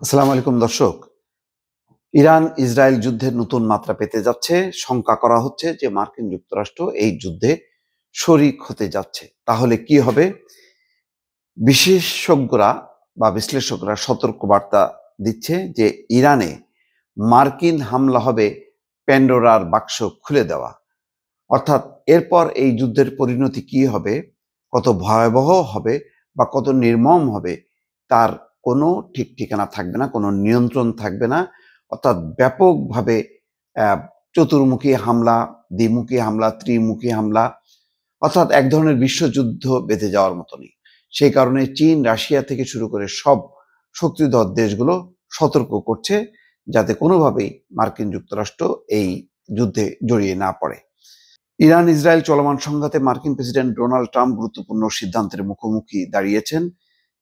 আসসালামু আলাইকুম দর্শক। ইরান ইসরায়েল যুদ্ধের নতুন মাত্রা পেতে যাচ্ছে। শঙ্কা করা হচ্ছে যে মার্কিন যুক্তরাষ্ট্র এই যুদ্ধে শরিক হতে যাচ্ছে। তাহলে কি হবে? বিশেষজ্ঞরা বা বিশ্লেষকরা সতর্কবার্তা দিচ্ছে যে ইরানে মার্কিন হামলা হবে প্যান্ডোরার বাক্স খুলে দেওয়া। অর্থাৎ এরপর এই যুদ্ধের পরিণতি কি হবে, কত ভয়াবহ হবে বা কত নির্মম হবে তার কোনো ঠিক ঠিকানা থাকবে না, কোনো নিয়ন্ত্রণ থাকবে না। অর্থাৎ ব্যাপকভাবে চতুর্মুখী হামলা, দ্বিমুখী হামলা, ত্রিমুখী হামলা, অর্থাৎ এক ধরনের বিশ্বযুদ্ধ বেঁধে যাওয়ার মতনই। সেই কারণে চীন, রাশিয়া থেকে শুরু করে সব শক্তিধর দেশগুলো সতর্ক করছে যাতে কোনোভাবেই মার্কিন যুক্তরাষ্ট্র এই যুদ্ধে জড়িয়ে না পড়ে। ইরান ইসরায়েল চলমান সংঘাতে মার্কিন প্রেসিডেন্ট ডোনাল্ড ট্রাম্প গুরুত্বপূর্ণ সিদ্ধান্তের মুখোমুখি দাঁড়িয়েছেন।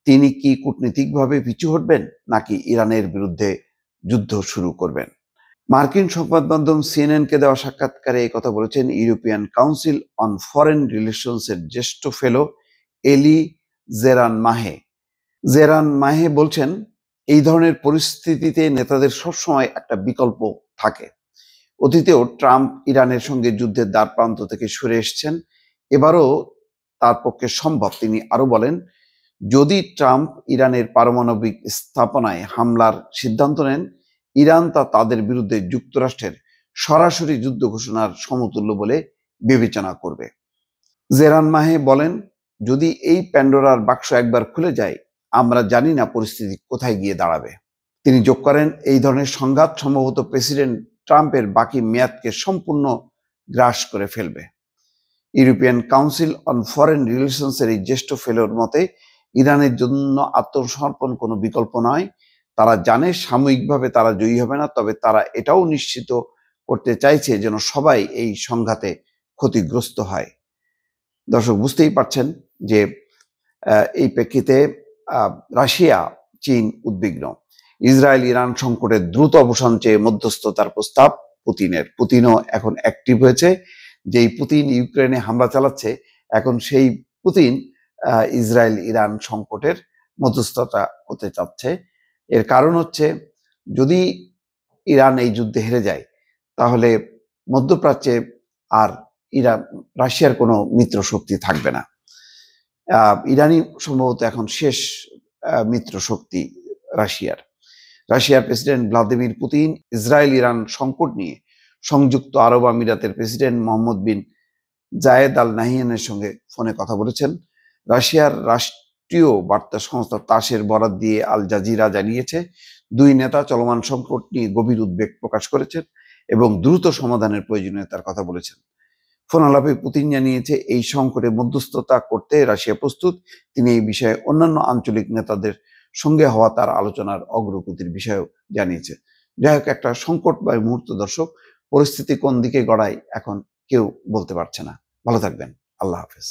তিনি কি কূটনীতিকভাবে পিছু হটবেন নাকি ইরানের বিরুদ্ধে যুদ্ধ শুরু করবেন? মার্কিন সংবাদ মাধ্যম সিএনএনকে দেওয়া সাক্ষাৎকারে এই কথা বলেছেন ইউরোপিয়ান কাউন্সিল অন ফরেন রিলেশনসের জ্যেষ্ঠ ফেলো এলি জেরান মাহে। জেরান মাহে বলছেন, এই ধরনের পরিস্থিতিতে নেতাদের সবসময় একটা বিকল্প থাকে। অতীতেও ট্রাম্প ইরানের সঙ্গে যুদ্ধের দ্বার প্রান্ত থেকে সরে এসেছেন, এবারও তার পক্ষে সম্ভব। তিনি আরো বলেন, যদি ট্রাম্প ইরানের পারমাণবিক স্থাপনায় হামলার সিদ্ধান্ত নেন, ইরান তা তাদের বিরুদ্ধে যুক্তরাষ্ট্রের সরাসরি যুদ্ধ ঘোষণার সমতুল্য বলে বিবেচনা করবে। জেরান মাহে বলেন, যদি এই প্যান্ডোরার বাক্স একবার খুলে যায়, আমরা জানি না পরিস্থিতি কোথায় গিয়ে দাঁড়াবে। তিনি যোগ করেন, এই ধরনের সংঘাত সম্ভবত প্রেসিডেন্ট ট্রাম্পের বাকি মেয়াদকে সম্পূর্ণ গ্রাস করে ফেলবে। ইউরোপিয়ান কাউন্সিল অন ফরেন রিলেশনসের এই জ্যেষ্ঠ ফেলোর মতে, ইরানের জন্য আত্মসমর্পণ কোনো বিকল্প নয়। তারা জানে সাময়িকভাবে তারা জয়ী হবে না, তবে তারা এটাও নিশ্চিত করতে চাইছে যেন সবাই এই সংঘাতে ক্ষতিগ্রস্ত হয়। দর্শক, বুঝতেই পারছেন যে এই প্রেক্ষিতে রাশিয়া, চীন উদ্বিগ্ন। ইসরায়েল ইরান সংকটের দ্রুত অবসান চেয়ে মধ্যস্থতার প্রস্তাব পুতিনও এখন অ্যাক্টিভ হয়েছে। যেই পুতিন ইউক্রেনে হামলা চালাচ্ছে, এখন সেই পুতিন ইসরায়েল ইরান সংকটের মধ্যস্থতা করতে চাচ্ছে। এর কারণ হচ্ছে, যদি ইরান এই যুদ্ধে হেরে যায়, তাহলে মধ্যপ্রাচ্যে আর রাশিয়ার কোনো মিত্র শক্তি থাকবে না। ইরানই সম্ভবত এখন শেষ মিত্র শক্তি রাশিয়ার president Vladimir Putin Israel Iran সংকট নিয়ে সংযুক্ত আরব আমিরাতের প্রেসিডেন্ট মোহাম্মদ বিন জায়েদ আল নাহিয়ানের সঙ্গে ফোনে কথা বলেছেন। রাশিয়ার রাষ্ট্রীয় বার্তা সংস্থা তাসের বরাত দিয়ে আল জাজিরা জানিয়েছে, দুই নেতা চলমান সংকট নিয়ে গভীর উদ্বেগ প্রকাশ করেছেন এবং দ্রুত সমাধানের প্রয়োজনীয়তার কথা বলেছেন। ফোন আলাপে পুতিন জানিয়েছে, এই সংকটে মধ্যস্থতা করতে রাশিয়া প্রস্তুত। তিনি এই বিষয়ে অন্যান্য আঞ্চলিক নেতাদের সঙ্গে হওয়া তার আলোচনার অগ্রগতির বিষয়েও জানিয়েছে। যাই হোক, একটা সংকটময় মুহূর্ত দর্শক। পরিস্থিতি কোন দিকে গড়ায় এখন কেউ বলতে পারছে না। ভালো থাকবেন। আল্লাহ হাফেজ।